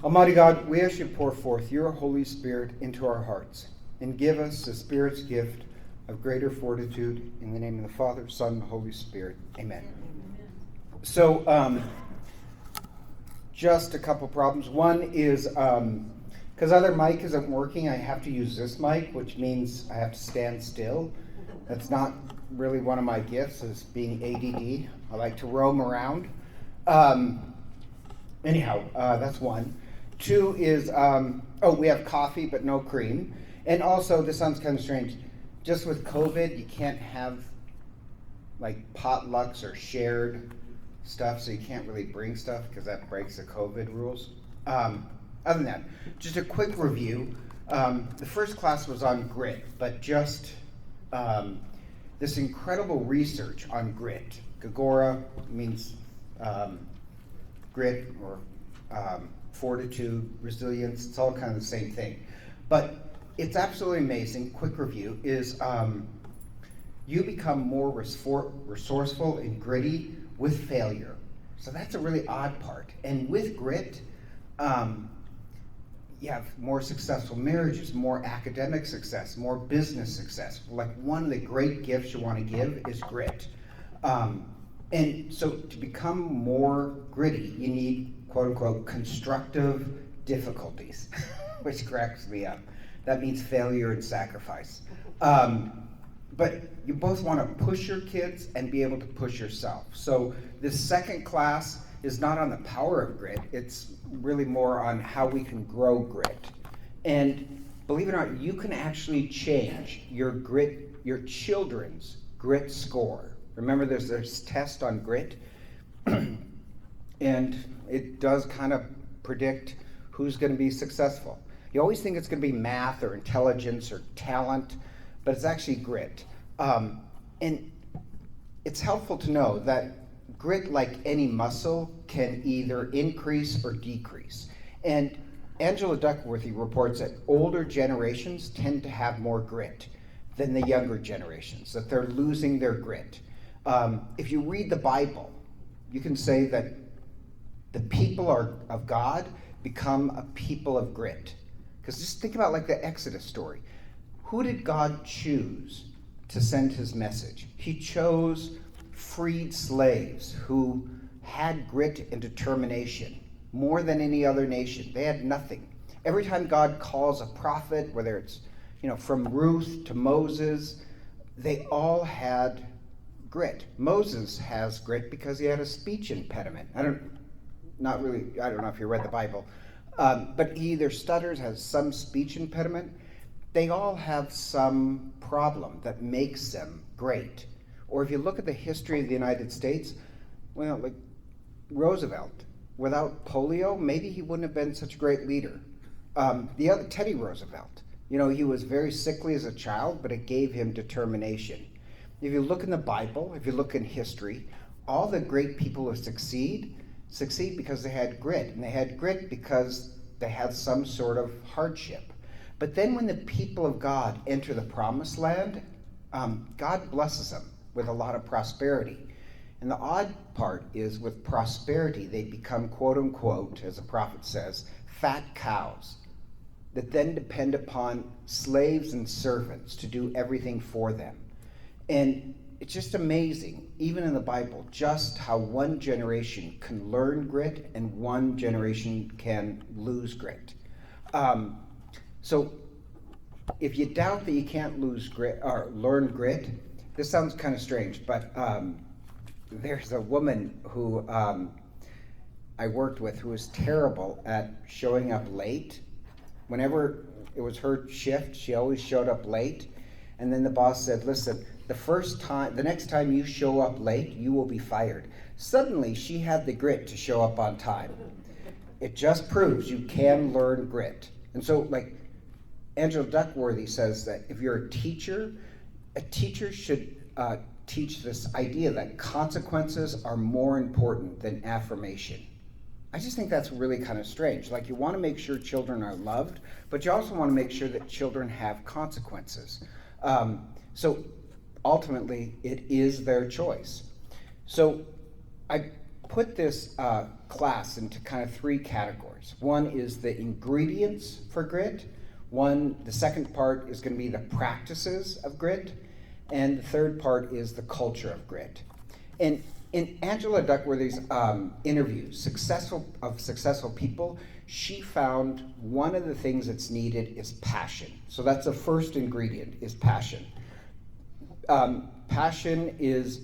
Almighty God, we ask you to pour forth your Holy Spirit into our hearts and give us the Spirit's gift of greater fortitude. In the name of the Father, Son, and Holy Spirit. Amen. So, just a couple problems. One is, because other mic isn't working, I have to use this mic, which means I have to stand still. That's not really one of my gifts, is being ADD. I like to roam around. Anyhow, that's one. Two is, we have coffee but no cream. And also, this sounds kind of strange, just with COVID, you can't have like potlucks or shared stuff, so you can't really bring stuff because that breaks the COVID rules. Other than that, just a quick review. The first class was on grit, but just this incredible research on grit. Gogorra means grit or fortitude, resilience. It's all kind of the same thing. But it's absolutely amazing. Quick review is you become more resourceful and gritty with failure. So that's a really odd part. And with grit, you have more successful marriages, more academic success, more business success. Like one of the great gifts you want to give is grit. And so to become more gritty, you need, quote unquote, constructive difficulties, which cracks me up. That means failure and sacrifice. But you both want to push your kids and be able to push yourself. So this second class is not on the power of grit. It's really more on how we can grow grit. And believe it or not, you can actually change your children's grit score. Remember, there's this test on grit, and it does kind of predict who's going to be successful. You always think it's going to be math or intelligence or talent, but it's actually grit. And it's helpful to know that grit, like any muscle, can either increase or decrease. And Angela Duckworthy reports that older generations tend to have more grit than the younger generations, that they're losing their grit. If you read the Bible, you can say that the people of God become a people of grit. Because just think about like the Exodus story. Who did God choose to send his message? He chose freed slaves who had grit and determination more than any other nation. They had nothing. Every time God calls a prophet, whether it's from Ruth to Moses, they all had grit. Moses has grit because he had a speech impediment. I don't know if you read the Bible, but he either stutters, has some speech impediment. They all have some problem that makes them great. Or if you look at the history of the United States, like Roosevelt, without polio, maybe he wouldn't have been such a great leader. The other, Teddy Roosevelt, he was very sickly as a child, but it gave him determination. If you look in the Bible, if you look in history, all the great people who succeed because they had grit. And they had grit because they had some sort of hardship. But then when the people of God enter the promised land, God blesses them with a lot of prosperity. And the odd part is with prosperity, they become, quote unquote, as the prophet says, fat cows that then depend upon slaves and servants to do everything for them. And it's just amazing, even in the Bible, just how one generation can learn grit and one generation can lose grit. So if you doubt that you can't lose grit or learn grit, this sounds kind of strange, but there's a woman who I worked with who was terrible at showing up late. Whenever it was her shift, she always showed up late. And then the boss said, listen, the next time you show up late, you will be fired. Suddenly, she had the grit to show up on time. It just proves you can learn grit. And so, like Angela Duckworthy says that if you're a teacher should teach this idea that consequences are more important than affirmation. I just think that's really kind of strange. Like, you want to make sure children are loved, but you also want to make sure that children have consequences. So ultimately, it is their choice. So I put this class into kind of three categories. One is the ingredients for grit. The second part is going to be the practices of grit. And the third part is the culture of grit. And in Angela Duckworthy's interviews, successful people, she found one of the things that's needed is passion. So that's the first ingredient, is passion. Passion is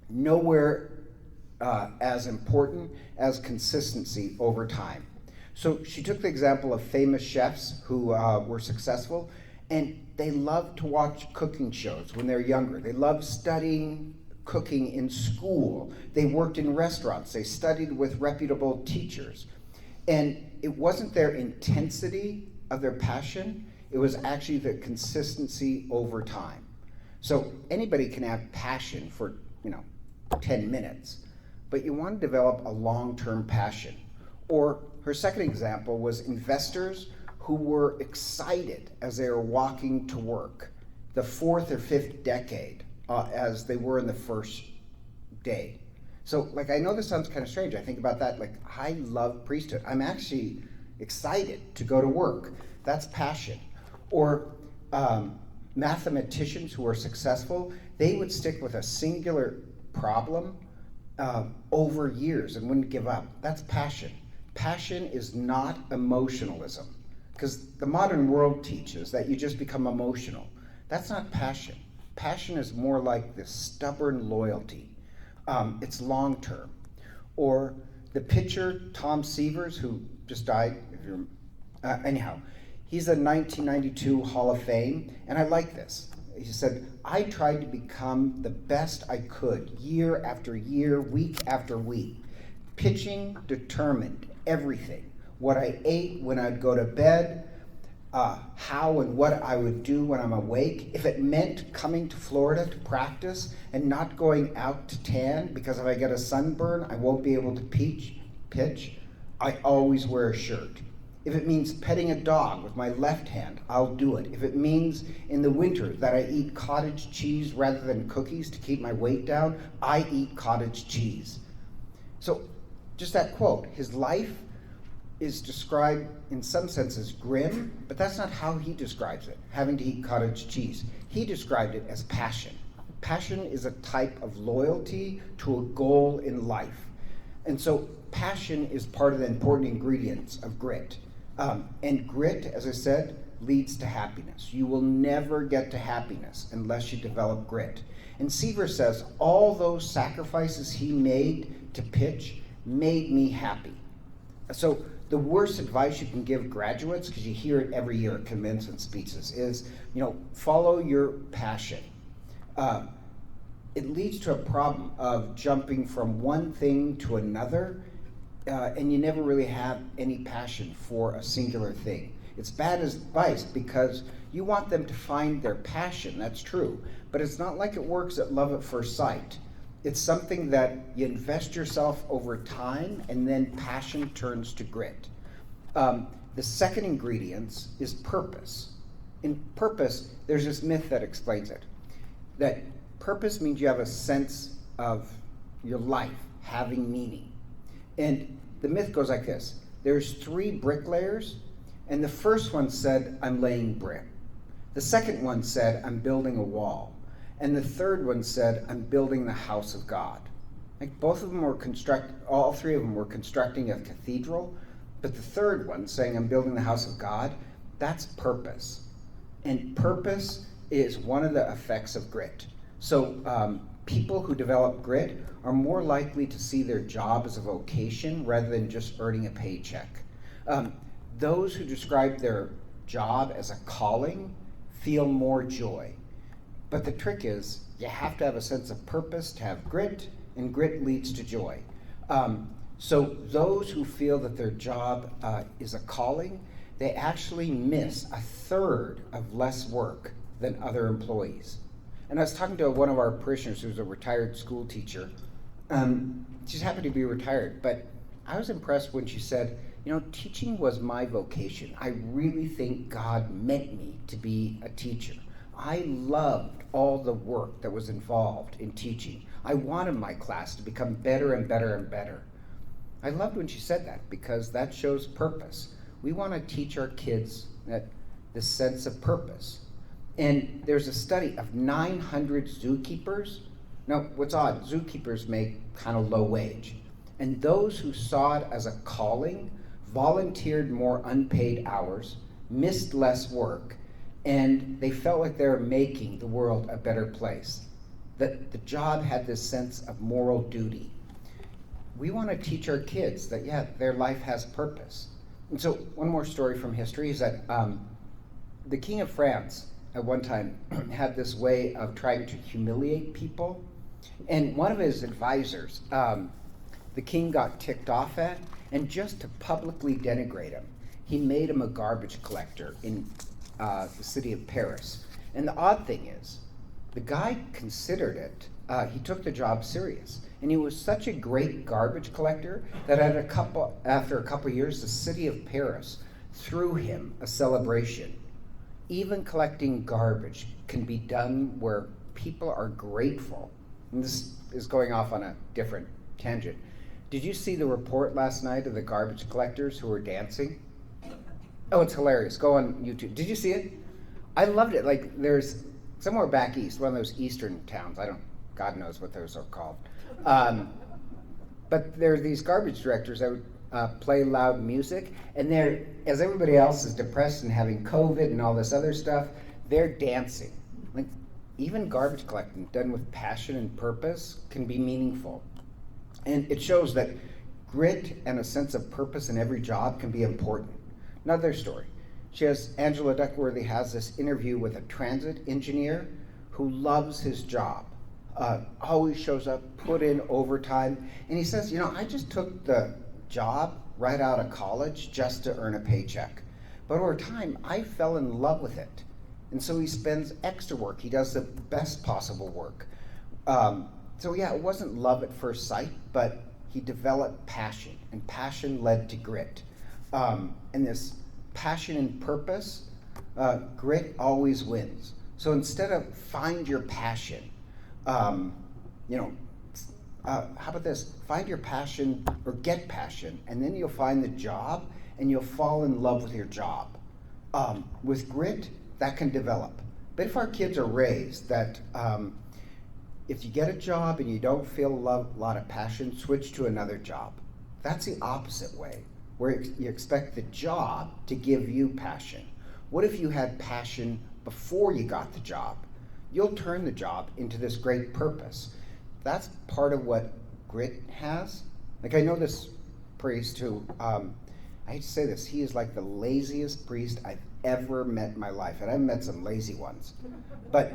nowhere as important as consistency over time. So she took the example of famous chefs who were successful, and they loved to watch cooking shows when they're younger. They loved studying cooking in school. They worked in restaurants. They studied with reputable teachers. And it wasn't their intensity of their passion, it was actually the consistency over time. So anybody can have passion for, 10 minutes, but you want to develop a long-term passion. Or her second example was investors who were excited as they were walking to work, the fourth or fifth decade, as they were in the first day. So, I know this sounds kind of strange. I think about that, I love priesthood. I'm actually excited to go to work. That's passion. Or mathematicians who are successful, they would stick with a singular problem over years and wouldn't give up. That's passion. Passion is not emotionalism, because the modern world teaches that you just become emotional. That's not passion. Passion is more like this stubborn loyalty. It's long-term. Or the pitcher, Tom Seavers, who just died, anyhow, he's a 1992 Hall of Fame, and I like this. He said, I tried to become the best I could, year after year, week after week. Pitching determined everything. What I ate when I'd go to bed, how and what I would do when I'm awake. If it meant coming to Florida to practice and not going out to tan, because if I get a sunburn, I won't be able to pitch, I always wear a shirt. If it means petting a dog with my left hand, I'll do it. If it means in the winter that I eat cottage cheese rather than cookies to keep my weight down, I eat cottage cheese. So just that quote, his life is described in some sense as grim, but that's not how he describes it, having to eat cottage cheese. He described it as passion. Passion is a type of loyalty to a goal in life. And so passion is part of the important ingredients of grit. And grit, as I said, leads to happiness. You will never get to happiness unless you develop grit. And Seaver says all those sacrifices he made to pitch made me happy. So the worst advice you can give graduates, because you hear it every year at commencement speeches, is, follow your passion. It leads to a problem of jumping from one thing to another, and you never really have any passion for a singular thing. It's bad advice because you want them to find their passion, that's true, but it's not like it works at love at first sight. It's something that you invest yourself over time, and then passion turns to grit. The second ingredient is purpose. In purpose, there's this myth that explains it, that purpose means you have a sense of your life having meaning. And the myth goes like this. There's 3 bricklayers, and the first one said, I'm laying brick. The second one said, I'm building a wall. And the third one said, I'm building the house of God. Both of them were all 3 of them were constructing a cathedral, but the third one, saying, I'm building the house of God, that's purpose. And purpose is one of the effects of grit. So people who develop grit are more likely to see their job as a vocation rather than just earning a paycheck. Those who describe their job as a calling feel more joy. But the trick is, you have to have a sense of purpose to have grit, and grit leads to joy. So those who feel that their job is a calling, they actually miss a third of less work than other employees. And I was talking to one of our parishioners who's a retired school teacher. She's happy to be retired, but I was impressed when she said, teaching was my vocation. I really think God meant me to be a teacher. I loved all the work that was involved in teaching. I wanted my class to become better and better and better. I loved when she said that because that shows purpose. We want to teach our kids that this sense of purpose. And there's a study of 900 zookeepers. Now, what's odd, zookeepers make kind of low wage. And those who saw it as a calling volunteered more unpaid hours, missed less work, and they felt like they were making the world a better place. That the job had this sense of moral duty. We want to teach our kids that, yeah, their life has purpose. And so one more story from history is that the King of France at one time had this way of trying to humiliate people. And one of his advisors, the king got ticked off at, and just to publicly denigrate him, he made him a garbage collector in the city of Paris. And the odd thing is, the guy considered it, he took the job serious. And he was such a great garbage collector that after a couple of years, the city of Paris threw him a celebration. Even collecting garbage can be done where people are grateful. And this is going off on a different tangent. Did you see the report last night of the garbage collectors who were dancing? Oh, it's hilarious. Go on YouTube. Did you see it? I loved it. Like, there's somewhere back east, one of those eastern towns. God knows what those are called. But there are these garbage directors that would play loud music, and they're, as everybody else is depressed and having COVID and all this other stuff, they're dancing. Like, even garbage collecting done with passion and purpose can be meaningful. And it shows that grit and a sense of purpose in every job can be important. Another story. Angela Duckworthy has this interview with a transit engineer who loves his job. Always shows up, put in overtime. And he says, I just took the job right out of college just to earn a paycheck. But over time, I fell in love with it. And so he spends extra work. He does the best possible work. So yeah, it wasn't love at first sight, but he developed passion, and passion led to grit. And this passion and purpose, grit always wins. So instead of find your passion, how about this? Find your passion or get passion, and then you'll find the job, and you'll fall in love with your job. With grit, that can develop. But if our kids are raised that if you get a job and you don't feel a lot of passion, switch to another job. That's the opposite way, where you expect the job to give you passion. What if you had passion before you got the job? You'll turn the job into this great purpose. That's part of what grit has. Like, I know this priest who, I hate to say this, he is like the laziest priest I've ever met in my life. And I've met some lazy ones. But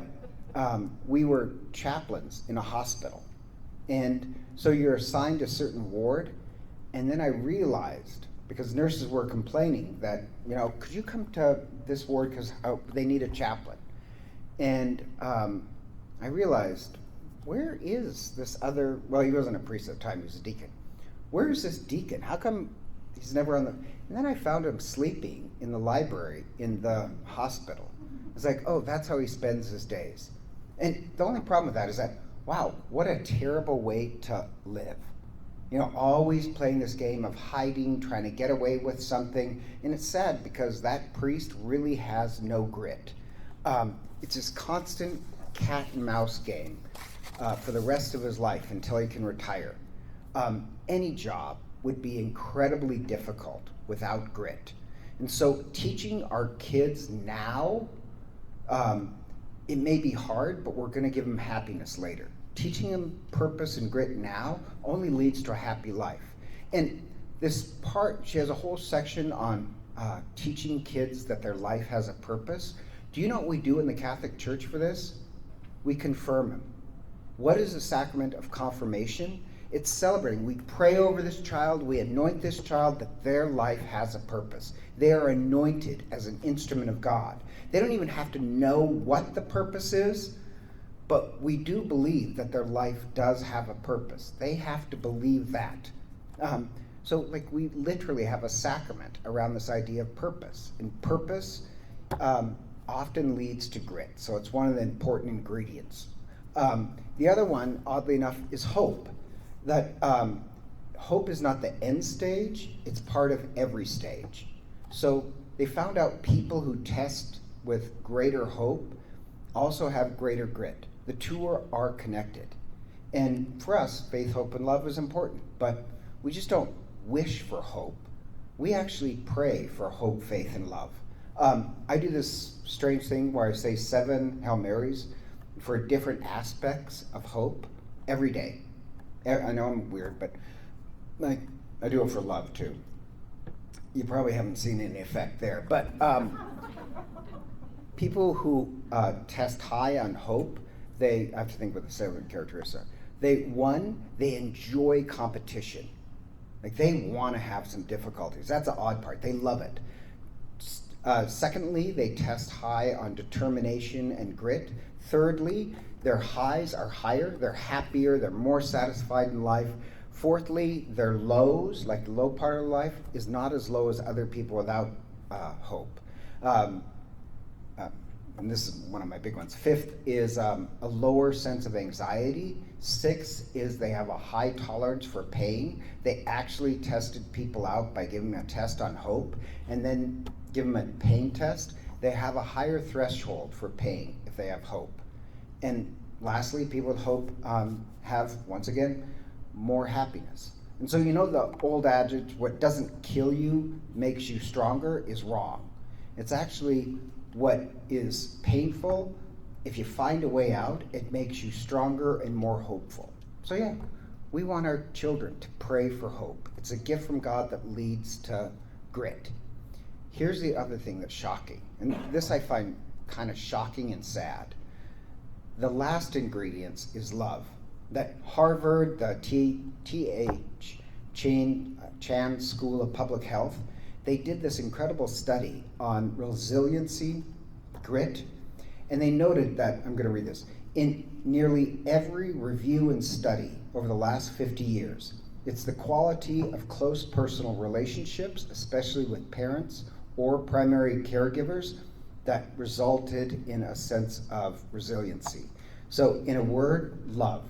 we were chaplains in a hospital. And so you're assigned a certain ward. And then I realized, because nurses were complaining that, could you come to this ward because they need a chaplain? And I realized, where is this other, well, he wasn't a priest at the time, he was a deacon. Where is this deacon? How come he's never on the, and then I found him sleeping in the library in the hospital. It's like, oh, that's how he spends his days. And the only problem with that is that, wow, what a terrible way to live. Always playing this game of hiding, trying to get away with something. And it's sad because that priest really has no grit. It's this constant cat and mouse game for the rest of his life until he can retire. Any job would be incredibly difficult without grit. And so teaching our kids now, it may be hard, but we're going to give them happiness later. Teaching them purpose and grit now only leads to a happy life. And this part, she has a whole section on teaching kids that their life has a purpose. Do you know what we do in the Catholic Church for this? We confirm them. What is the sacrament of confirmation? It's celebrating. We pray over this child. We anoint this child that their life has a purpose. They are anointed as an instrument of God. They don't even have to know what the purpose is, but we do believe that their life does have a purpose. They have to believe that. So we literally have a sacrament around this idea of purpose. And purpose often leads to grit. So it's one of the important ingredients. The other one, oddly enough, is hope. That hope is not the end stage, it's part of every stage. So they found out people who test with greater hope also have greater grit. The two are connected. And for us, faith, hope, and love is important, but we just don't wish for hope. We actually pray for hope, faith, and love. I do this strange thing where I say 7 Hail Marys for different aspects of hope every day. I know I'm weird, but I do it for love too. You probably haven't seen any effect there, but people who test high on hope, I have to think what the 7 characteristics are. They enjoy competition. Like they want to have some difficulties. That's the odd part. They love it. Secondly, they test high on determination and grit. Thirdly, their highs are higher. They're happier. They're more satisfied in life. Fourthly, their lows, like the low part of life, is not as low as other people without hope. And this is one of my big ones. 5th is a lower sense of anxiety. 6th is they have a high tolerance for pain. They actually tested people out by giving them a test on hope and then give them a pain test. They have a higher threshold for pain if they have hope. And lastly, people with hope have, once again, more happiness. And so you know the old adage, what doesn't kill you makes you stronger, is wrong. It's actually what is painful. If you find a way out, it makes you stronger and more hopeful. So yeah, we want our children to pray for hope. It's a gift from God that leads to grit. Here's the other thing that's shocking, and this I find kind of shocking and sad. The last ingredient is love. That Harvard, the T.H. Chan School of Public Health, they did this incredible study on resiliency, grit, and they noted that, I'm going to read this, in nearly every review and study over the last 50 years, it's the quality of close personal relationships, especially with parents or primary caregivers, that resulted in a sense of resiliency. So in a word, love.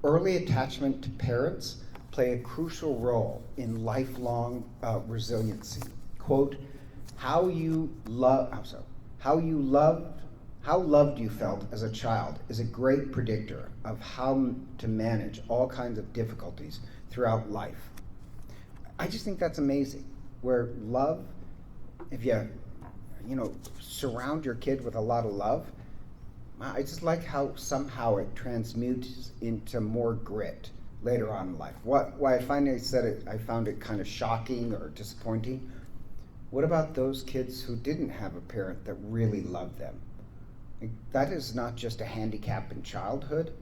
Early attachment to parents play a crucial role in lifelong resiliency. Quote, how loved you felt as a child is a great predictor of how to manage all kinds of difficulties throughout life. I just think that's amazing, where love, if you surround your kid with a lot of love, I just like how somehow it transmutes into more grit later on in life. Why I finally said it, I found it kind of shocking or disappointing. What about those kids who didn't have a parent that really loved them? That is not just a handicap in childhood.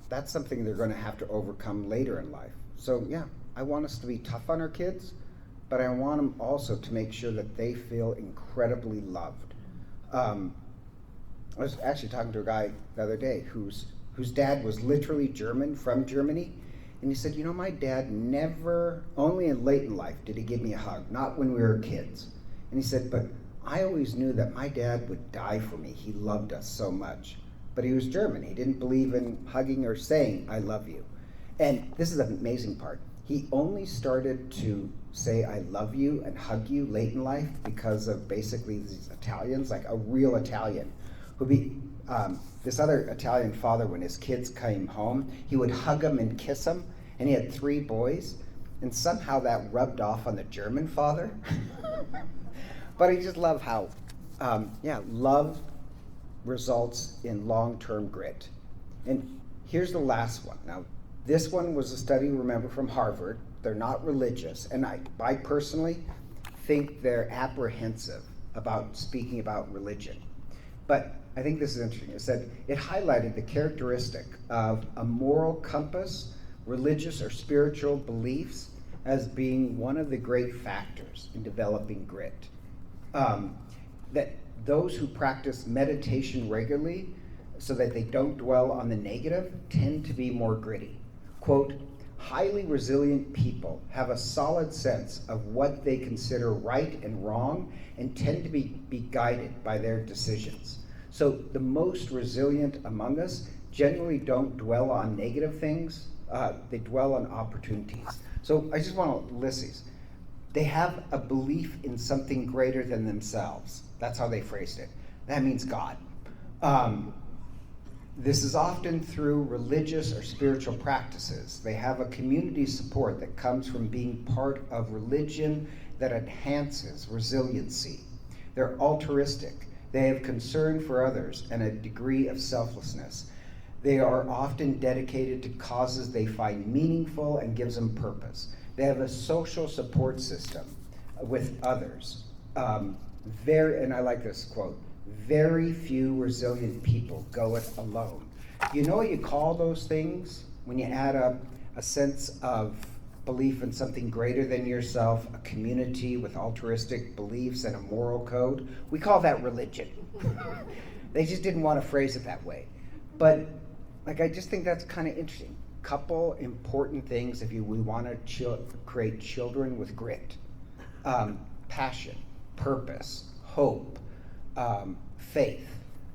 That's something they're going to have to overcome later in life. So yeah, I want us to be tough on our kids, but I want them also to make sure that they feel incredibly loved. I was actually talking to a guy the other day whose dad was literally German, from Germany, and he said, my dad never, only in late in life did he give me a hug, not when we were kids. And he said, but I always knew that my dad would die for me. He loved us so much. But he was German. He didn't believe in hugging or saying, I love you. And this is the amazing part. He only started to say, I love you and hug you late in life because of basically these Italians, like a real Italian, who'd be, this other Italian father, when his kids came home, he would hug them and kiss them, and he had 3 boys, and somehow that rubbed off on the German father. But I just love how, love results in long-term grit. And here's the last one. Now, this one was a study, remember, from Harvard. They're not religious, and I personally think they're apprehensive about speaking about religion. But I think this is interesting. It said it highlighted the characteristic of a moral compass, religious or spiritual beliefs, as being one of the great factors in developing grit. That those who practice meditation regularly so that they don't dwell on the negative tend to be more gritty. Quote, Highly resilient people have a solid sense of what they consider right and wrong and tend to be guided by their decisions. So the most resilient among us generally don't dwell on negative things, they dwell on opportunities. So I just want to list these. They have a belief in something greater than themselves. That's how they phrased it. That means God. This is often through religious or spiritual practices. They have a community support that comes from being part of religion that enhances resiliency. They're altruistic. They have concern for others and a degree of selflessness. They are often dedicated to causes they find meaningful and gives them purpose. They have a social support system with others. And I like this quote, very few resilient people go it alone. You know what you call those things when you add up a sense of belief in something greater than yourself, a community with altruistic beliefs and a moral code? We call that religion. They just didn't want to phrase it that way. But I just think that's kind of interesting. Couple important things if we want to create children with grit, passion, purpose, hope, faith,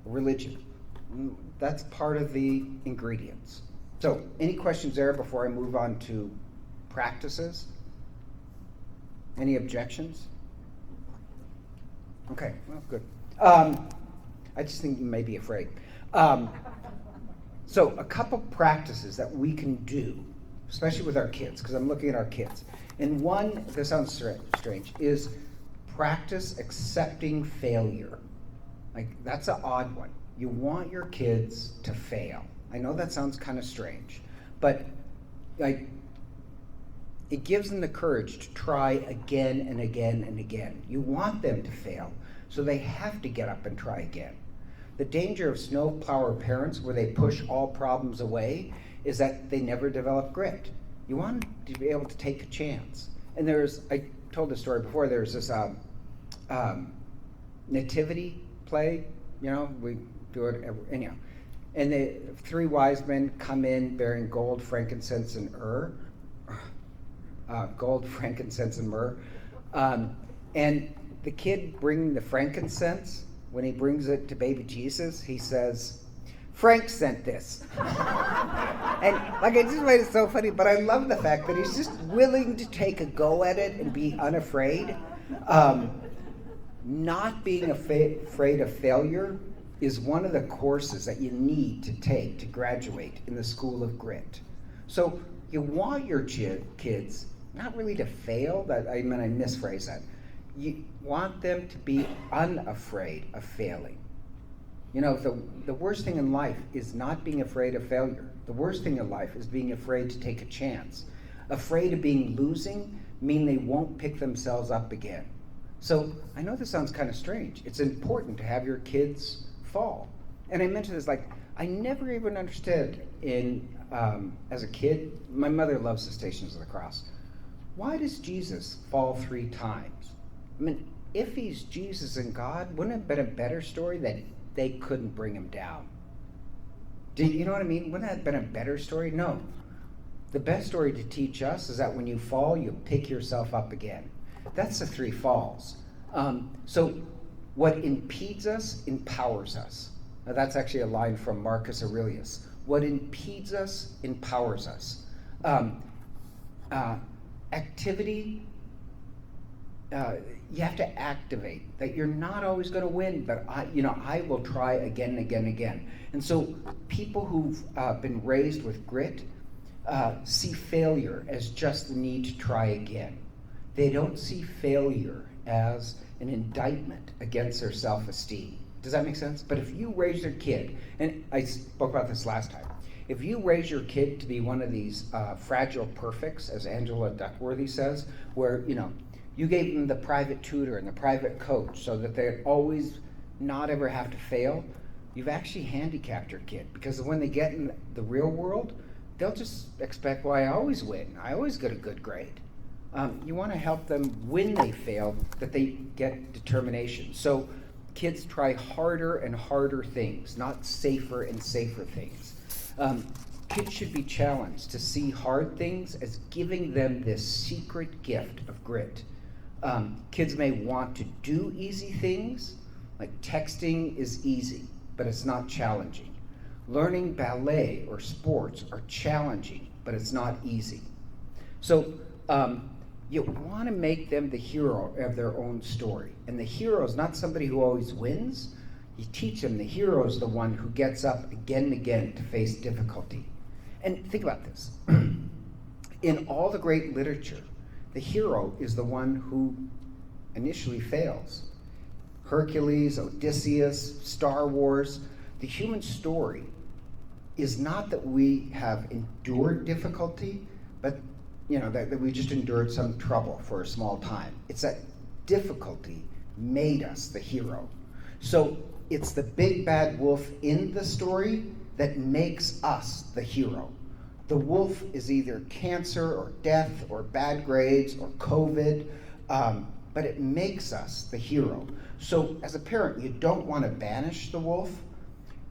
religion. That's part of the ingredients. So, any questions there before I move on to practices? Any objections? Okay, well, good. I just think you may be afraid. So, a couple practices that we can do, especially with our kids, because I'm looking at our kids. And one, this sounds strange, is practice accepting failure. That's an odd one. You want your kids to fail. I know that sounds kind of strange, but it gives them the courage to try again and again and again. You want them to fail, so they have to get up and try again. The danger of snowplower parents, where they push all problems away, is that they never develop grit. You want them to be able to take a chance. And I told this story before, there's this nativity play, we do it anyhow. And the three wise men come in bearing gold, frankincense, and myrrh. And the kid bringing the frankincense, when he brings it to baby Jesus, he says, "Frank sent this." And I just find it so funny, but I love the fact that he's just willing to take a go at it and be unafraid. Not being afraid of failure is one of the courses that you need to take to graduate in the School of Grit. So you want your kids not really to fail, I misphrase that. You want them to be unafraid of failing. The worst thing in life is not being afraid of failure. The worst thing in life is being afraid to take a chance. Afraid of losing mean they won't pick themselves up again. So I know this sounds kind of strange. It's important to have your kids fall. And I mentioned this, I never even understood as a kid, my mother loves the Stations of the Cross. Why does Jesus fall 3 times? If he's Jesus and God, wouldn't it have been a better story that they couldn't bring him down? Do you know what I mean? Wouldn't that have been a better story? No. The best story to teach us is that when you fall, you pick yourself up again. That's the 3 falls. So what impedes us empowers us. Now that's actually a line from Marcus Aurelius. What impedes us empowers us. Activity, you have to activate that you're not always going to win, but I will try again and again and again. And so people who've been raised with grit see failure as just the need to try again. They don't see failure as an indictment against their self-esteem. Does that make sense? But if you raise your kid, and I spoke about this last time, if you raise your kid to be one of these fragile perfects, as Angela Duckworthy says, where you gave them the private tutor and the private coach so that they'd always not ever have to fail, you've actually handicapped your kid, because when they get in the real world, they'll just expect, well, I always win. I always get a good grade. You want to help them when they fail, that they get determination. So kids try harder and harder things, not safer and safer things. kids should be challenged to see hard things as giving them this secret gift of grit. Kids may want to do easy things, like texting is easy, but it's not challenging. Learning ballet or sports are challenging, but it's not easy. So you want to make them the hero of their own story. And the hero is not somebody who always wins. You teach them the hero is the one who gets up again and again to face difficulty. And think about this. In all the great literature, the hero is the one who initially fails. Hercules, Odysseus, Star Wars, the human story is not that we have endured difficulty, but that we just endured some trouble for a small time. It's that difficulty made us the hero. So it's the big bad wolf in the story that makes us the hero. The wolf is either cancer or death or bad grades or COVID, but it makes us the hero. So as a parent, you don't want to banish the wolf.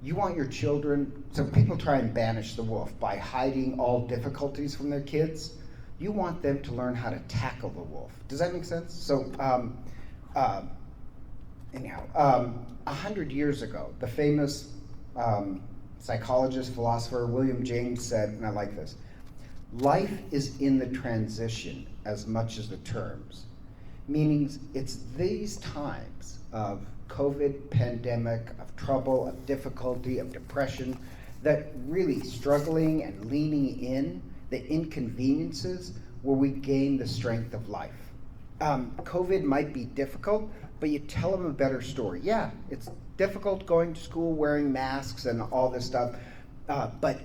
You want your children, so people try and banish the wolf by hiding all difficulties from their kids. You want them to learn how to tackle the wolf. Does that make sense? So anyhow, 100 years ago, the famous psychologist, philosopher, William James said, and I like this, life is in the transition as much as the terms. Meaning it's these times of COVID, pandemic, of trouble, of difficulty, of depression, that really struggling and leaning in, the inconveniences where we gain the strength of life. COVID might be difficult, but you tell them a better story. Yeah, it's difficult going to school wearing masks and all this stuff, but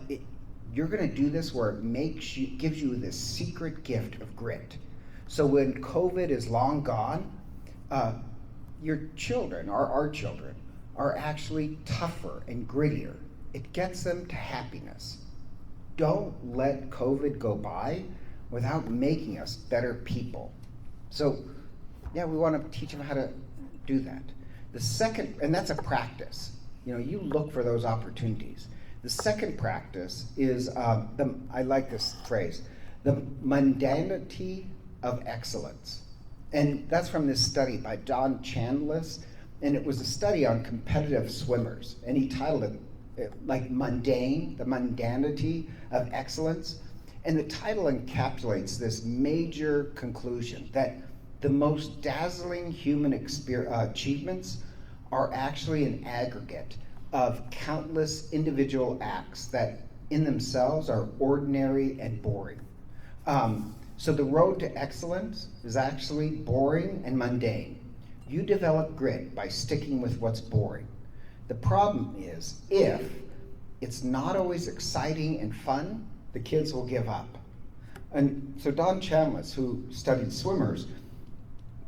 you're going to do this where it gives you this secret gift of grit. So when COVID is long gone, your children, our children, are actually tougher and grittier. It gets them to happiness. Don't let COVID go by without making us better people. So, yeah, we want to teach them how to do that. The second, and that's a practice. You look for those opportunities. The second practice is, I like this phrase, the mundanity of excellence. And that's from this study by Don Chandlis, and it was a study on competitive swimmers. And he titled it like mundane, the mundanity of excellence. And the title encapsulates this major conclusion that the most dazzling human achievements are actually an aggregate of countless individual acts that in themselves are ordinary and boring. So the road to excellence is actually boring and mundane. You develop grit by sticking with what's boring. The problem is, if it's not always exciting and fun, the kids will give up. And so Don Chandlis, who studied swimmers,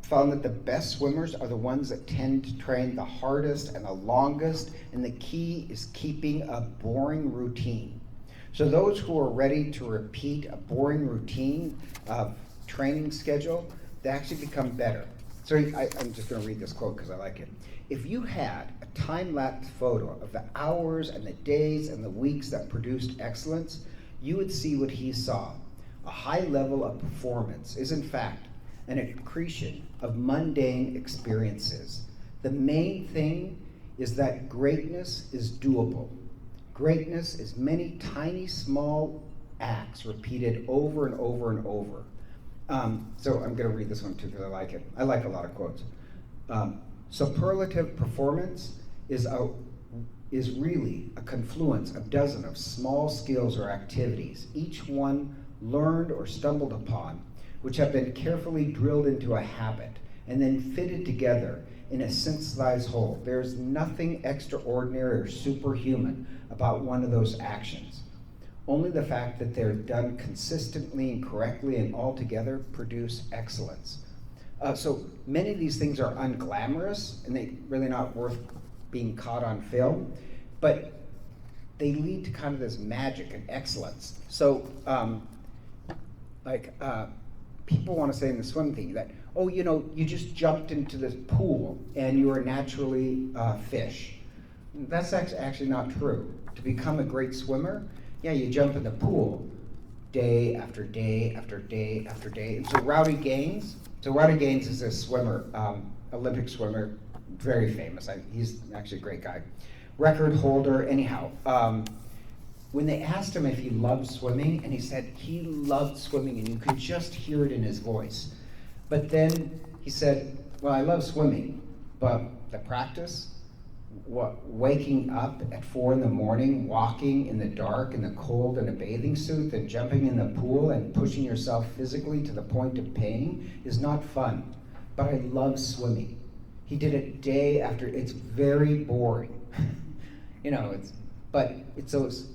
found that the best swimmers are the ones that tend to train the hardest and the longest, and the key is keeping a boring routine. So those who are ready to repeat a boring routine of training schedule, they actually become better. So I'm just going to read this quote because I like it. If you had a time-lapse photo of the hours and the days and the weeks that produced excellence, you would see what he saw. A high level of performance is in fact an accretion of mundane experiences. The main thing is that greatness is doable. Greatness is many tiny, small acts repeated over and over and over. So I'm going to read this one too because I like it. I like a lot of quotes. Superlative performance is really a confluence of dozens of small skills or activities, each one learned or stumbled upon, which have been carefully drilled into a habit and then fitted together in a synthesized whole. There's nothing extraordinary or superhuman about one of those actions. Only the fact that they're done consistently and correctly and all together produce excellence. So many of these things are unglamorous and they're really not worth being caught on film, but they lead to kind of this magic and excellence. So people want to say in the swim thing that, oh, you just jumped into this pool and you are naturally a fish. That's actually not true. To become a great swimmer, Yeah, you jump in the pool day after day after day after day. And so Rowdy Gaines is a swimmer, Olympic swimmer, very famous. He's actually a great guy. Record holder, anyhow. When they asked him if he loved swimming, and he said he loved swimming, and you could just hear it in his voice. But then he said, well, I love swimming, but the practice, waking up at 4 a.m, walking in the dark, in the cold, in a bathing suit, then jumping in the pool and pushing yourself physically to the point of pain is not fun. But I love swimming. He did it day after. It's very boring. It's those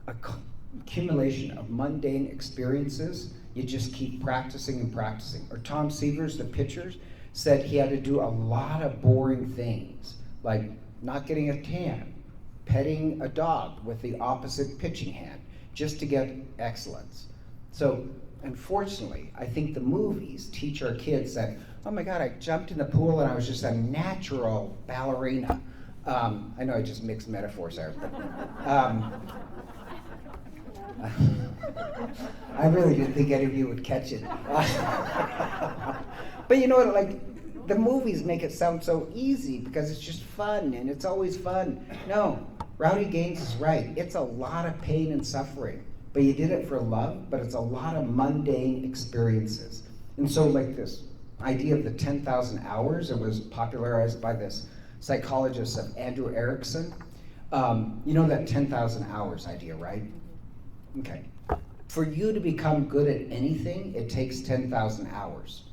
accumulation of mundane experiences. You just keep practicing and practicing. Or Tom Severs, the pitcher, said he had to do a lot of boring things, like not getting a tan, petting a dog with the opposite pitching hand, just to get excellence. So, unfortunately, I think the movies teach our kids that, oh my God, I jumped in the pool and I was just a natural ballerina. I know I just mixed metaphors there, but I really didn't think any of you would catch it. But you know what, like, the movies make it sound so easy because it's just fun and it's always fun. No, Rowdy Gaines is right. It's a lot of pain and suffering, but you did it for love, but it's a lot of mundane experiences. And so like this idea of the 10,000 hours, it was popularized by this psychologist of Andrew Erickson. You know that 10,000 hours idea, right? Okay. For you to become good at anything, it takes 10,000 hours,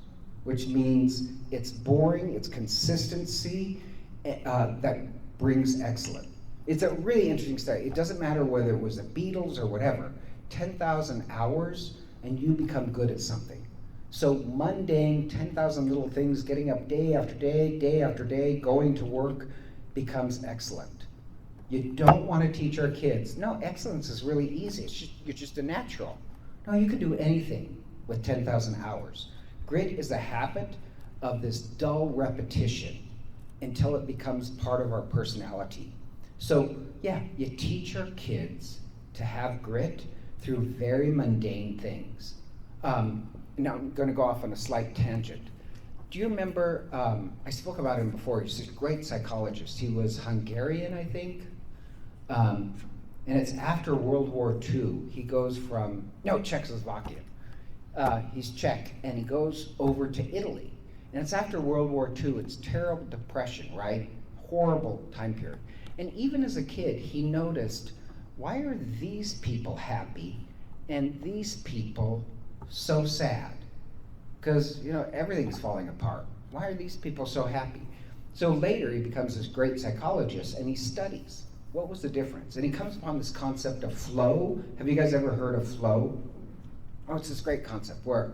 which means it's boring, it's consistency that brings excellence. It's a really interesting study. It doesn't matter whether it was the Beatles or whatever. 10,000 hours and you become good at something. So mundane, 10,000 little things, getting up day after day, going to work becomes excellent. You don't want to teach our kids, no, excellence is really easy. You're just a natural. No, you can do anything with 10,000 hours. Grit is a habit of this dull repetition until it becomes part of our personality. So yeah, you teach our kids to have grit through very mundane things. Now I'm going to go off on a slight tangent. Do you remember, I spoke about him before, he's a great psychologist. He was Hungarian, I think. And it's after World War II. He goes from, no, Czechoslovakian. He's Czech, and he goes over to Italy. And it's after World War II. It's terrible depression, right? Horrible time period. And even as a kid, he noticed, why are these people happy and these people so sad? Because, everything's falling apart. Why are these people so happy? So later he becomes this great psychologist and he studies. What was the difference? And he comes upon this concept of flow. Have you guys ever heard of flow? Oh, it's this great concept where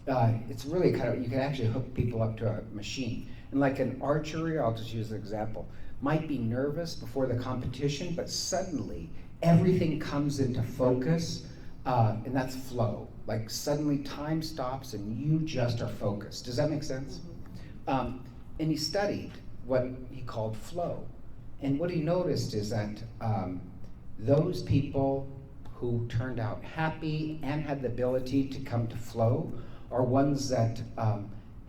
it's really you can actually hook people up to a machine. And like an archery, I'll just use an example, might be nervous before the competition, but suddenly everything comes into focus, and that's flow. Like suddenly time stops and you just are focused. Does that make sense? Mm-hmm. And he studied what he called flow. And what he noticed is that those people who turned out happy and had the ability to come to flow are ones that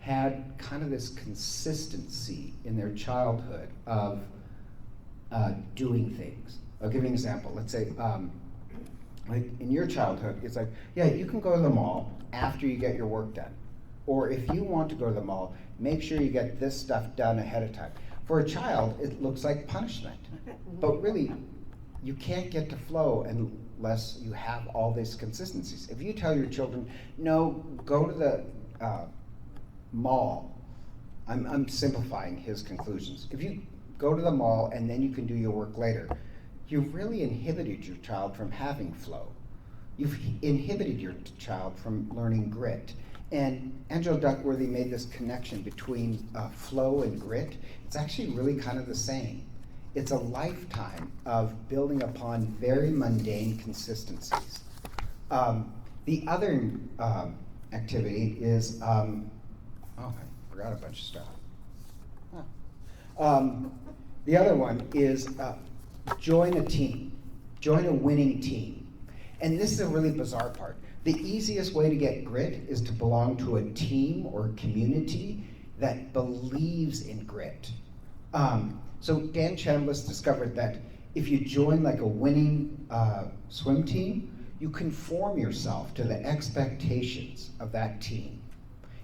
had kind of this consistency in their childhood of doing things. I'll give you an example. Let's say, like in your childhood, it's like, yeah, you can go to the mall after you get your work done. Or if you want to go to the mall, make sure you get this stuff done ahead of time. For a child, it looks like punishment. But really, you can't get to flow unless you have all these consistencies. If you tell your children, no, go to the mall, I'm simplifying his conclusions. If you go to the mall and then you can do your work later, you've really inhibited your child from having flow. You've inhibited your child from learning grit. And Angela Duckworthy made this connection between flow and grit. It's actually really kind of the same. It's a lifetime of building upon very mundane consistencies. The other activity is, I forgot a bunch of stuff. The other one is join a team. Join a winning team. And this is a really bizarre part. The easiest way to get grit is to belong to a team or community that believes in grit. So Dan Chambliss discovered that if you join like a winning swim team, you conform yourself to the expectations of that team.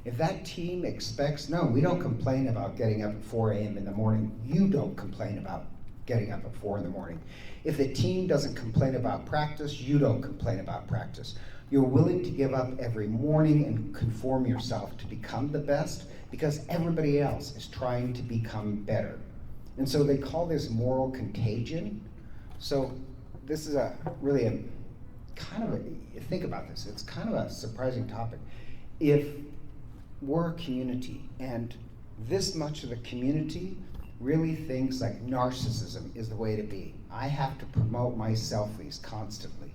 If that team expects, no, we don't complain about getting up at 4 a.m. in the morning, you don't complain about getting up at 4 in the morning. If the team doesn't complain about practice, you don't complain about practice. You're willing to give up every morning and conform yourself to become the best because everybody else is trying to become better. And so they call this moral contagion. So this is think about this, it's kind of a surprising topic. If we're a community and this much of the community really thinks like narcissism is the way to be, I have to promote my selfies constantly.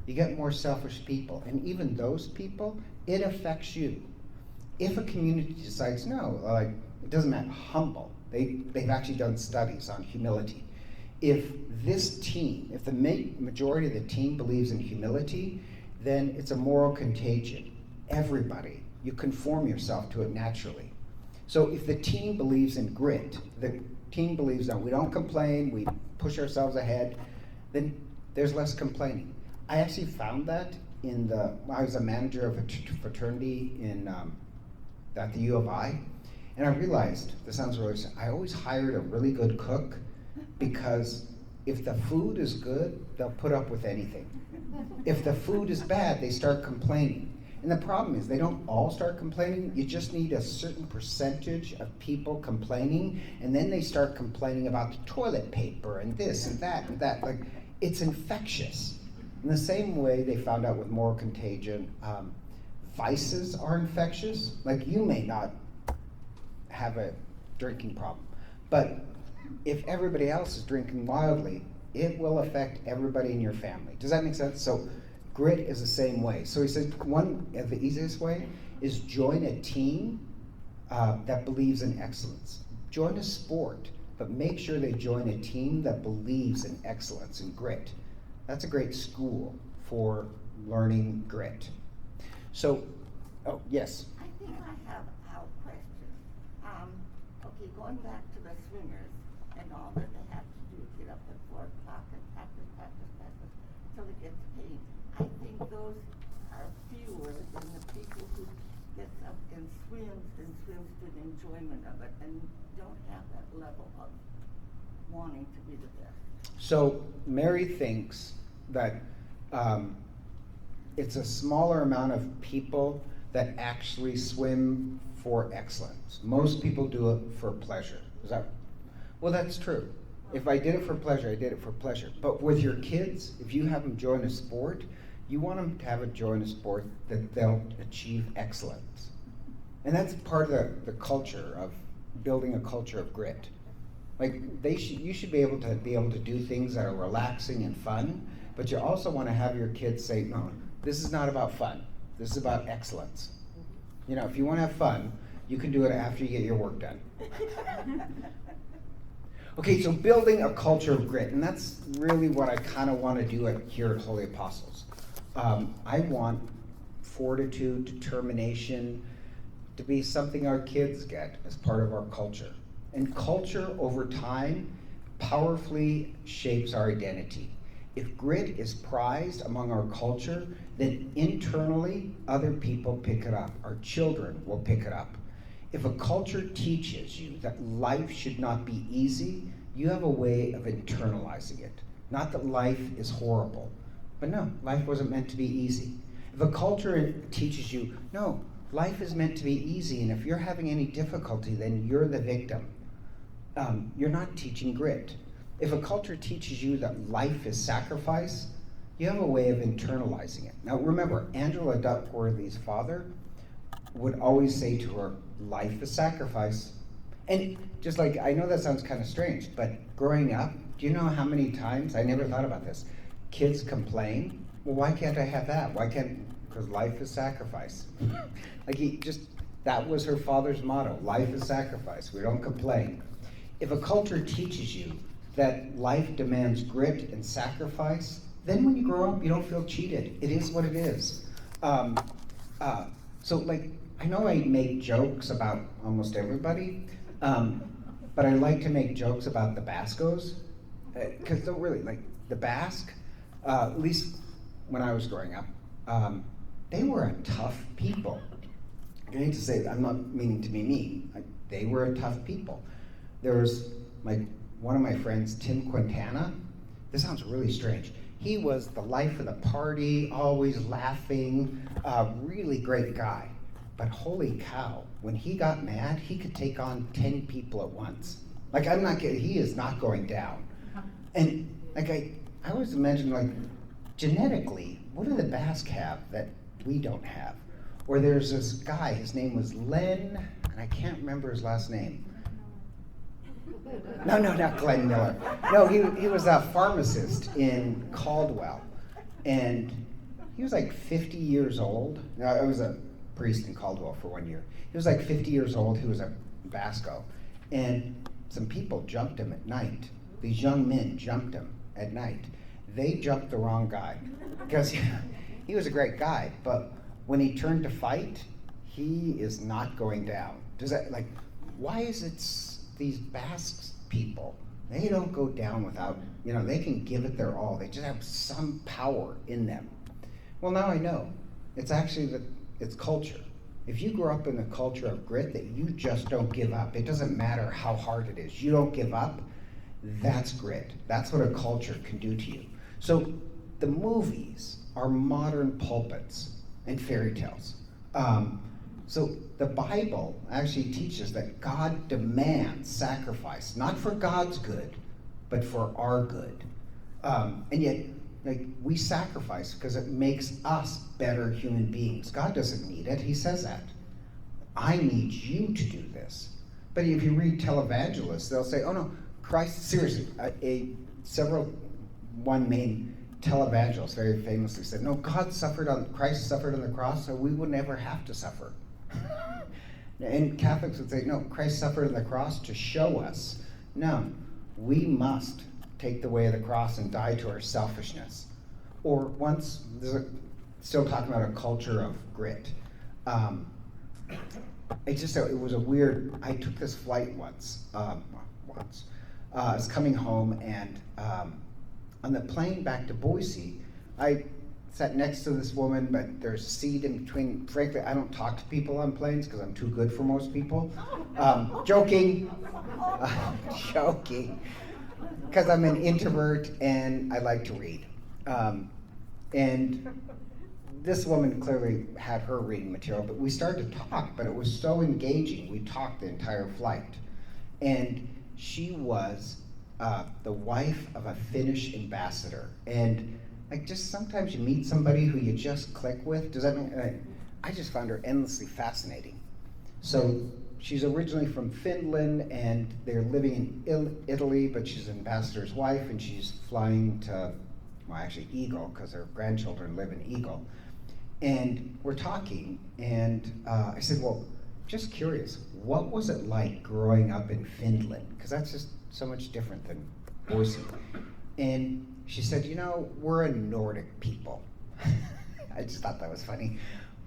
You get more selfish people, and even those people, it affects you. If a community decides, no, like, it doesn't matter, humble, they've actually done studies on humility. If this team, if the majority of the team believes in humility, then it's a moral contagion. Everybody, you conform yourself to it naturally. So if the team believes in grit, the team believes that we don't complain, we push ourselves ahead, then there's less complaining. I actually found that I was a manager of a fraternity at the U of I, and I realized, this sounds really, I always hired a really good cook because if the food is good, they'll put up with anything. If the food is bad, they start complaining. And the problem is they don't all start complaining. You just need a certain percentage of people complaining, and then they start complaining about the toilet paper and this and that and that. Like, it's infectious. In the same way they found out with moral contagion, vices are infectious. Like, you may not have a drinking problem, but if everybody else is drinking wildly, it will affect everybody in your family. Does that make sense? So grit is the same way. So he said one of the easiest way is join a team that believes in excellence. Join a sport, but make sure they join a team that believes in excellence and grit. That's a great school for learning grit. So, oh, yes? I think I have a question. Okay, going back to the swimmers and all that they have to do, get up at 4 o'clock and practice until it gets paid. I think those are fewer than the people who gets up and swims to the enjoyment of it and don't have that level of wanting to be the best. So Mary thinks that it's a smaller amount of people that actually swim for excellence. Most people do it for pleasure. Well, that's true. If I did it for pleasure, I did it for pleasure. But with your kids, if you have them join a sport, you want them to have a join a sport that they'll achieve excellence. And that's part of the culture of building a culture of grit. Like, you should be able to do things that are relaxing and fun, but you also want to have your kids say, no, this is not about fun. This is about excellence. You know, if you want to have fun, you can do it after you get your work done. Okay, so building a culture of grit, and that's really what I kind of want to do here at Holy Apostles. I want fortitude, determination to be something our kids get as part of our culture. And culture over time powerfully shapes our identity. If grit is prized among our culture, then internally other people pick it up. Our children will pick it up. If a culture teaches you that life should not be easy, you have a way of internalizing it. Not that life is horrible, but no, life wasn't meant to be easy. If a culture teaches you, no, life is meant to be easy, and if you're having any difficulty, then you're the victim. You're not teaching grit. If a culture teaches you that life is sacrifice, you have a way of internalizing it. Now remember, Angela Duckworthy's father would always say to her, life is sacrifice. And just like, I know that sounds kind of strange, but growing up, do you know how many times, I never thought about this, kids complain, well, why can't I have that? Because life is sacrifice. That was her father's motto, life is sacrifice, we don't complain. If a culture teaches you that life demands grit and sacrifice, then when you grow up, you don't feel cheated. It is what it is. So like, I know I make jokes about almost everybody, but I like to make jokes about the Bascos, because they're really, like, the Basque, at least when I was growing up, they were a tough people. I hate to say that, I'm not meaning to be mean. They were a tough people. There was one of my friends, Tim Quintana. This sounds really strange. He was the life of the party, always laughing, really great guy. But holy cow, when he got mad, he could take on 10 people at once. Like, I'm not kidding, he is not going down. And like, I always imagine, like, genetically, what do the Basque have that we don't have? Or there's this guy, his name was Len, and I can't remember his last name. No, not Glenn Miller. No, he was a pharmacist in Caldwell. And he was like 50 years old. No, I was a priest in Caldwell for 1 year. He was like 50 years old. He was a Basco. And some people jumped him at night. These young men jumped him at night. They jumped the wrong guy. Because he was a great guy, but when he turned to fight, he is not going down. Does that, like, why is it these Basque people, they don't go down without, they can give it their all. They just have some power in them. Well, now I know. It's actually it's culture. If you grow up in a culture of grit, that you just don't give up, it doesn't matter how hard it is, you don't give up, that's grit. That's what a culture can do to you. So the movies are modern pulpits and fairy tales. So the Bible actually teaches that God demands sacrifice, not for God's good, but for our good. And yet, like, we sacrifice because it makes us better human beings. God doesn't need it. He says that. I need you to do this. But if you read televangelists, they'll say, oh no, Christ, seriously, one main televangelist very famously said, no, Christ suffered on the cross so we would never have to suffer. And Catholics would say, no, Christ suffered on the cross to show us. No, we must take the way of the cross and die to our selfishness. Or still talking about a culture of grit. It was a weird, I took this flight once. I was coming home, and on the plane back to Boise, I sat next to this woman, but there's a seat in between. Frankly, I don't talk to people on planes because I'm too good for most people. Joking. Joking. Because I'm an introvert and I like to read. And this woman clearly had her reading material, but we started to talk, but it was so engaging. We talked the entire flight. And she was the wife of a Finnish ambassador. And like, just sometimes you meet somebody who you just click with. Does that mean, I just found her endlessly fascinating. So she's originally from Finland, and they're living in Italy, but she's an ambassador's wife, and she's flying to, Eagle, because her grandchildren live in Eagle. And we're talking, and I said, well, just curious, what was it like growing up in Finland? Because that's just so much different than Boise. And she said, we're a Nordic people. I just thought that was funny.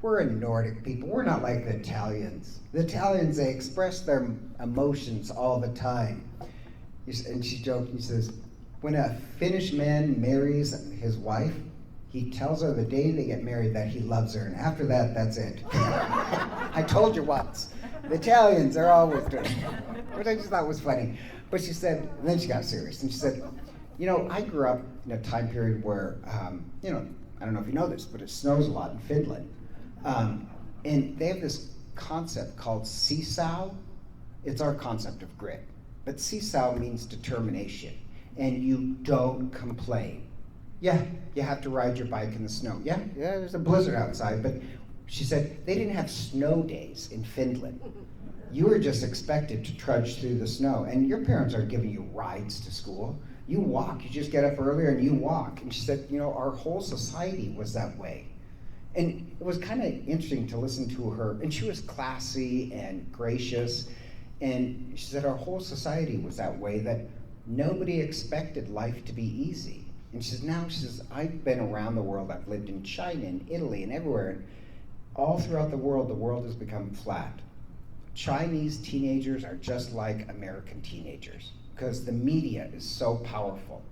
We're a Nordic people. We're not like the Italians. The Italians, they express their emotions all the time. And she joked, he says, when a Finnish man marries his wife, he tells her the day they get married that he loves her, and after that, that's it. I told you once. The Italians are always doing it. Which I just thought was funny. But she said, and then she got serious, and she said, I grew up in a time period where, I don't know if you know this, but it snows a lot in Finland. And they have this concept called seesaw. It's our concept of grit. But seesaw means determination, and you don't complain. Yeah, you have to ride your bike in the snow. Yeah, there's a blizzard outside, but she said they didn't have snow days in Finland. You were just expected to trudge through the snow, and your parents aren't giving you rides to school. You walk, you just get up earlier and you walk. And she said, our whole society was that way. And it was kind of interesting to listen to her, and she was classy and gracious, and she said our whole society was that way, that nobody expected life to be easy. And she says, I've been around the world. I've lived in China and Italy and everywhere. And all throughout the world has become flat. Chinese teenagers are just like American teenagers because the media is so powerful.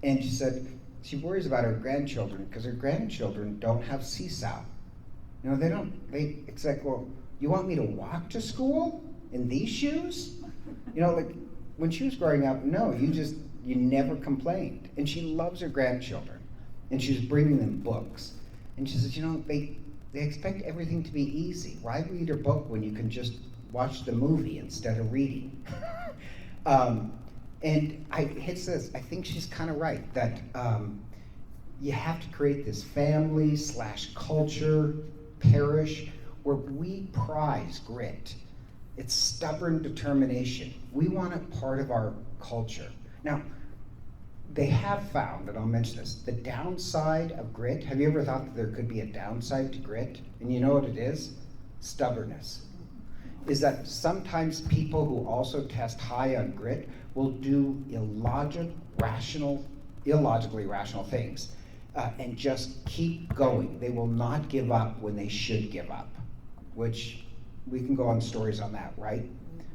And she said she worries about her grandchildren because her grandchildren don't have seesaw. You know, it's like, well, you want me to walk to school in these shoes? You know, like when she was growing up, no, you never complained. And she loves her grandchildren. And she was bringing them books. And she says, you know, they expect everything to be easy. Why read a book when you can just watch the movie instead of reading? And I think she's kind of right, that you have to create this family/culture, parish, where we prize grit. It's stubborn determination. We want it part of our culture. Now, they have found, and I'll mention this, the downside of grit. Have you ever thought that there could be a downside to grit? And you know what it is? Stubbornness. Is that sometimes people who also test high on grit will do illogically rational things and just keep going. They will not give up when they should give up, which we can go on stories on that, right?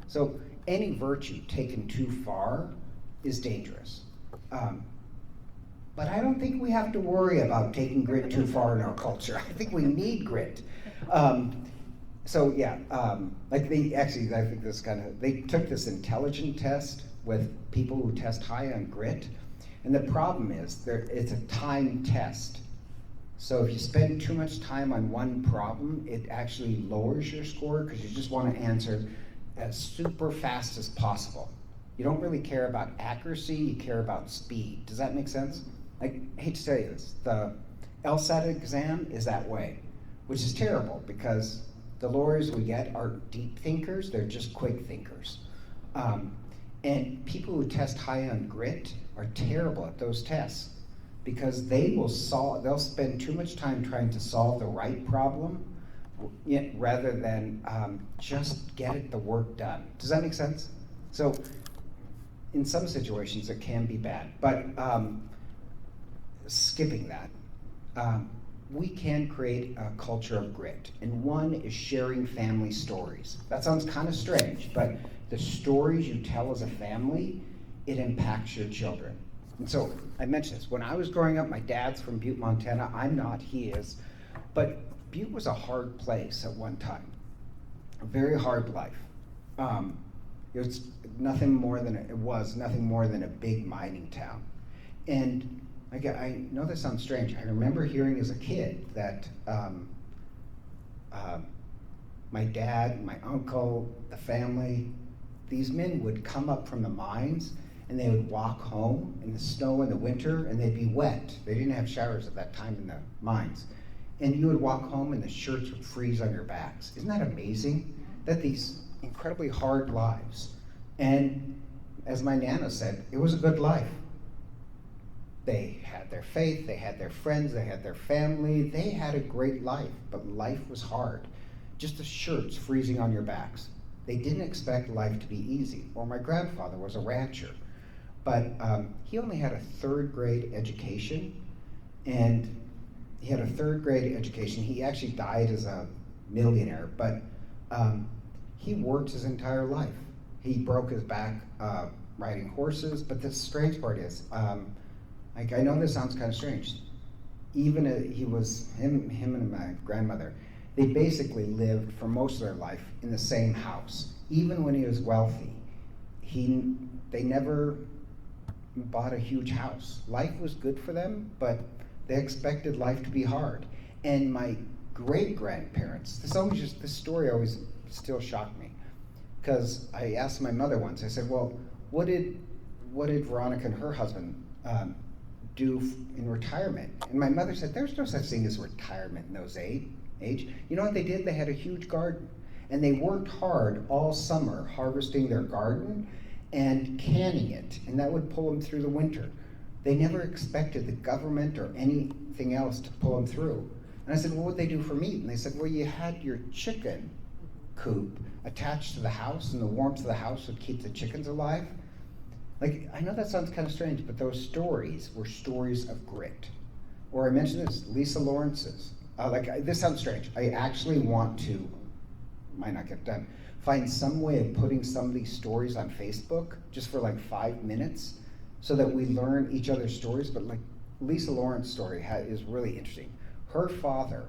So any virtue taken too far is dangerous. But I don't think we have to worry about taking grit too far in our culture. I think we need grit. Like I think they took this intelligence test with people who test high on grit, and the problem is it's a time test. So if you spend too much time on one problem, it actually lowers your score because you just want to answer as super fast as possible. You don't really care about accuracy, you care about speed. Does that make sense? I hate to tell you this, the LSAT exam is that way, which is terrible because the lawyers we get are deep thinkers, they're just quick thinkers. And people who test high on grit are terrible at those tests because they'll spend too much time trying to solve the right problem rather than just get the work done. Does that make sense? So in some situations it can be bad, but skipping that, we can create a culture of grit, and one is sharing family stories. That sounds kind of strange, but the stories you tell as a family, it impacts your children. And so I mentioned this, when I was growing up, my dad's from Butte, Montana. I'm not, he is, but Butte was a hard place at one time, a very hard life. It was nothing more than a big mining town. And I know this sounds strange. I remember hearing as a kid that my dad, my uncle, the family, these men would come up from the mines and they would walk home in the snow in the winter and they'd be wet. They didn't have showers at that time in the mines. And you would walk home and the shirts would freeze on your backs. Isn't that amazing? That these incredibly hard lives. And as my Nana said, it was a good life. They had their faith, they had their friends, they had their family, they had a great life, but life was hard. Just the shirts freezing on your backs. They didn't expect life to be easy. Or my grandfather was a rancher, but he only had a third grade education, and he actually died as a millionaire, but he worked his entire life. He broke his back riding horses, but the strange part is, I know this sounds kind of strange. Even him and my grandmother, they basically lived for most of their life in the same house. Even when he was wealthy, they never bought a huge house. Life was good for them, but they expected life to be hard. And my great-grandparents, this story always still shocked me. Because I asked my mother once, I said, well, what did Veronica and her husband do in retirement? And my mother said, there's no such thing as retirement in those age. You know what they did? They had a huge garden. And they worked hard all summer harvesting their garden and canning it. And that would pull them through the winter. They never expected the government or anything else to pull them through. And I said, well, what would they do for meat? And they said, well, you had your chicken coop attached to the house, and the warmth of the house would keep the chickens alive. Like, I know that sounds kind of strange, but those stories were stories of grit. Or I mentioned this, Lisa Lawrence's. This sounds strange. I actually want to, might not get done, find some way of putting some of these stories on Facebook just for like 5 minutes so that we learn each other's stories. But like Lisa Lawrence's story is really interesting. Her father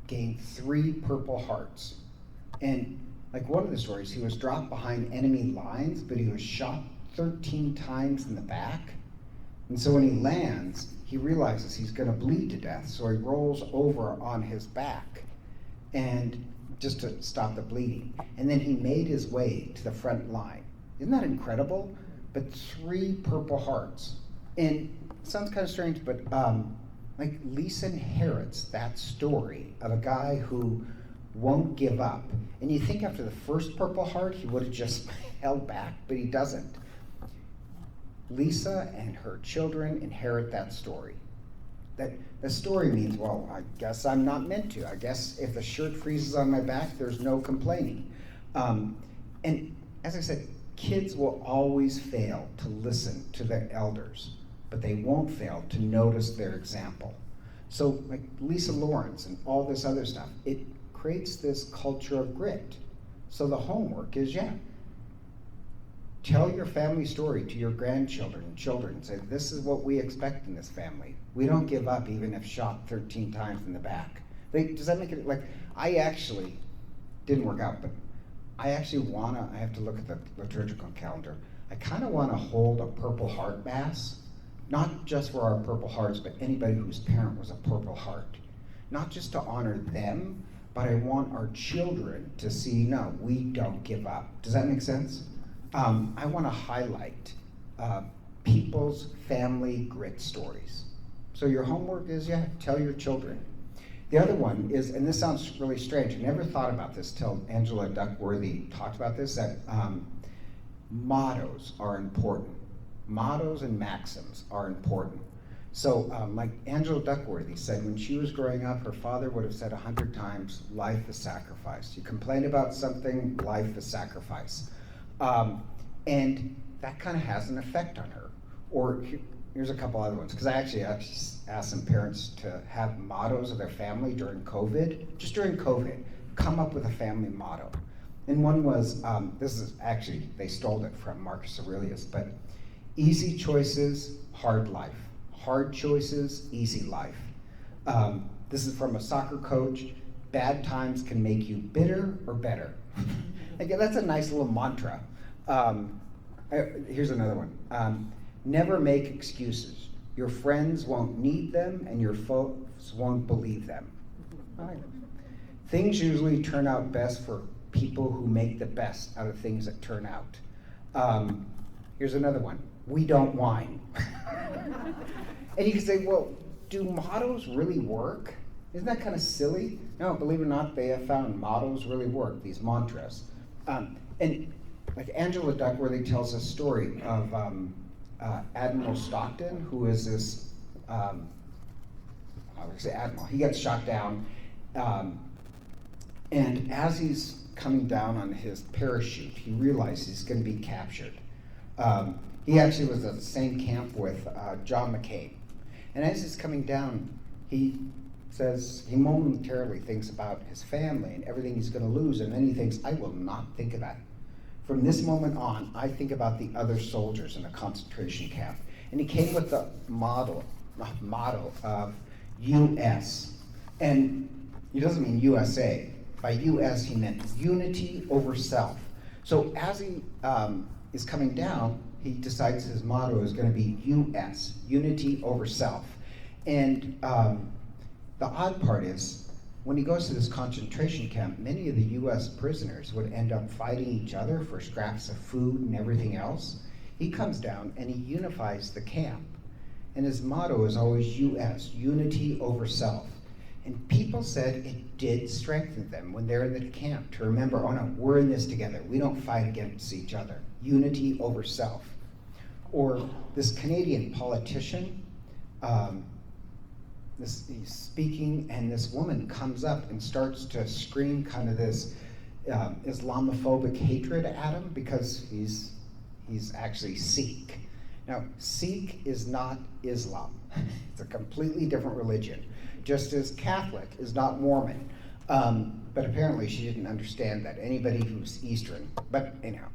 gained 3 Purple Hearts. And like one of the stories, he was dropped behind enemy lines, but he was shot 13 times in the back. And so when he lands, he realizes he's going to bleed to death. So he rolls over on his back and just to stop the bleeding. And then he made his way to the front line. Isn't that incredible? But 3 Purple Hearts. And it sounds kind of strange, but like Lisa inherits that story of a guy who won't give up. And you think after the first Purple Heart, he would have just held back, but he doesn't. Lisa and her children inherit that story. That the story means, well, I guess I'm not meant to. I guess if the shirt freezes on my back, there's no complaining. And as I said, kids will always fail to listen to their elders, but they won't fail to notice their example. So like Lisa Lawrence and all this other stuff, it creates this culture of grit. So the homework is, tell your family story to your grandchildren and children. Say, this is what we expect in this family. We don't give up even if shot 13 times in the back. Does that make it, like, I actually, didn't work out, but I actually I have to look at the liturgical calendar. I kind of want to hold a Purple Heart Mass, not just for our Purple Hearts, but anybody whose parent was a Purple Heart. Not just to honor them, but I want our children to see, no, we don't give up. Does that make sense? I want to highlight people's family grit stories. So your homework is, tell your children. The other one is, and this sounds really strange, I never thought about this till Angela Duckworthy talked about this, that mottos are important. Mottos and maxims are important. So like Angela Duckworthy said, when she was growing up, her father would have said 100 times, life is sacrifice. You complain about something, life is sacrifice. And that kind of has an effect on her. Or here's a couple other ones, because I actually asked some parents to have mottos of their family during COVID. Just during COVID, come up with a family motto. And one was, this is actually, they stole it from Marcus Aurelius, but easy choices, hard life. Hard choices, easy life. This is from a soccer coach. Bad times can make you bitter or better. Again, that's a nice little mantra. Here's another one. Never make excuses. Your friends won't need them and your foes won't believe them. Right. Things usually turn out best for people who make the best out of things that turn out. Here's another one. We don't whine. And you can say, well, do mottos really work? Isn't that kind of silly? No, believe it or not, they have found mottos really work, these mantras. And like Angela Duckworthy tells a story of Admiral Stockton, who is this, I would say Admiral, he gets shot down, and as he's coming down on his parachute, he realizes he's going to be captured. He actually was at the same camp with John McCain. And as he's coming down, he momentarily thinks about his family and everything he's going to lose, and then he thinks, I will not think of that. From this moment on, I think about the other soldiers in a concentration camp. And he came with the motto of US. And he doesn't mean USA. By US, he meant unity over self. So as he is coming down, he decides his motto is going to be US, unity over self. And the odd part is, when he goes to this concentration camp, many of the US prisoners would end up fighting each other for scraps of food and everything else. He comes down and he unifies the camp. And his motto is always US, unity over self. And people said it did strengthen them when they're in the camp to remember, oh no, we're in this together. We don't fight against each other. Unity over self. Or this Canadian politician, he's speaking, and this woman comes up and starts to scream kind of this Islamophobic hatred at him because he's He's actually Sikh. Now, Sikh is not Islam. It's a completely different religion, just as Catholic is not Mormon. But apparently she didn't understand that, anybody who's Eastern. But anyhow,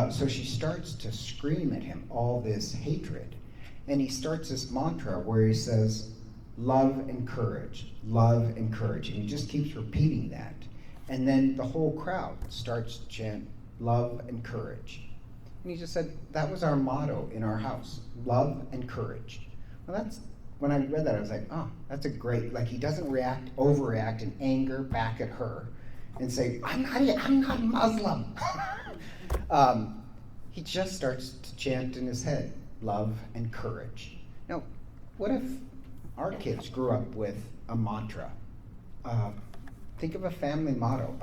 so she starts to scream at him all this hatred. And he starts this mantra where he says, love and courage, love and courage. And he just keeps repeating that. And then the whole crowd starts to chant, love and courage. And he just said, that was our motto in our house, love and courage. Well, that's, when I read that, I was like, oh, that's a great, like he doesn't overreact in anger back at her and say, I'm not Muslim. He just starts to chant in his head, love and courage. Now, what if our kids grew up with a mantra? Think of a family motto.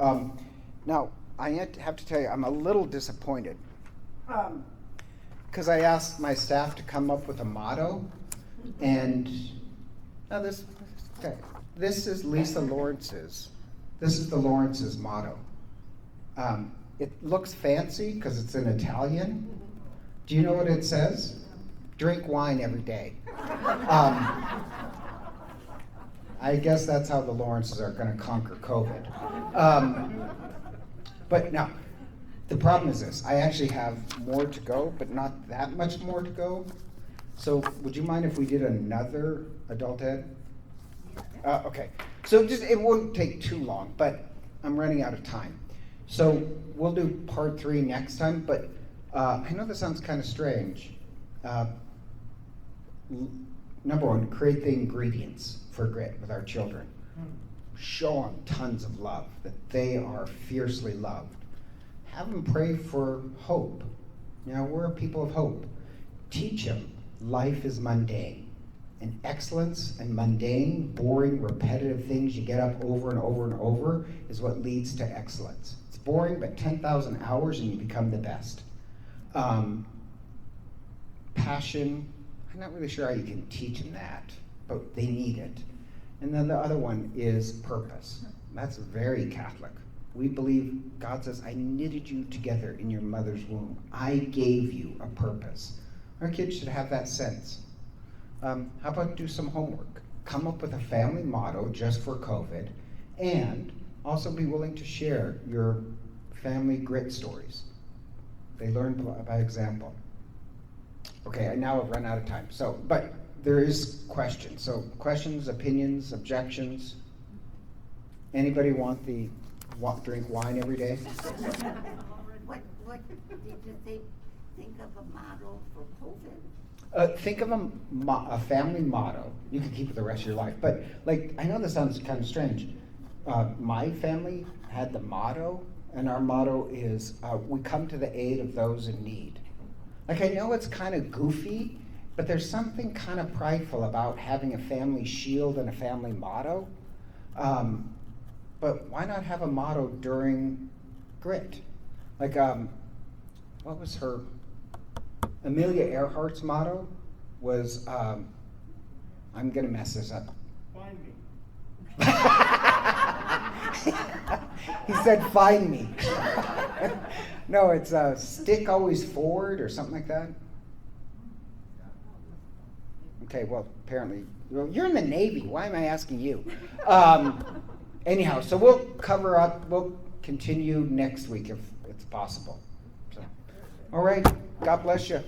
Now, I have to tell you, I'm a little disappointed because I asked my staff to come up with a motto, and now this is Lisa Lawrence's. This is the Lawrence's motto. It looks fancy because it's in Italian. Do you know what it says? Drink wine every day. I guess that's how the Lawrences are going to conquer COVID. But now, the problem is this. I actually have more to go, but not that much more to go. So would you mind if we did another adult ed? Okay. So it won't take too long, but I'm running out of time. So we'll do part 3 next time, but I know this sounds kind of strange. Number 1, create the ingredients for grit with our children. Show them tons of love, that they are fiercely loved. Have them pray for hope. You know, we're a people of hope. Teach them life is mundane. And excellence and mundane, boring, repetitive things you get up over and over and over is what leads to excellence. It's boring, but 10,000 hours and you become the best. Passion, I'm not really sure how you can teach them that, but they need it. And then the other one is purpose. That's very Catholic. We believe God says, I knitted you together in your mother's womb. I gave you a purpose. Our kids should have that sense. How about do some homework? Come up with a family motto just for COVID, and also be willing to share your family grit stories. They learn by example. Okay, I now have run out of time. But there is questions. So questions, opinions, objections. Anybody want drink wine every day? What did you think of a model for COVID? Think of a family motto. You can keep it the rest of your life. But like, I know this sounds kind of strange. My family had the motto, and our motto is, we come to the aid of those in need. Like, I know it's kind of goofy, but there's something kind of prideful about having a family shield and a family motto. But why not have a motto during grit? Like, what was her? Amelia Earhart's motto was, I'm going to mess this up. Find me. He said, find me. No, it's stick always forward or something like that. Okay, well, apparently, you're in the Navy. Why am I asking you? Anyhow, so we'll continue next week if it's possible. So, all right, God bless you.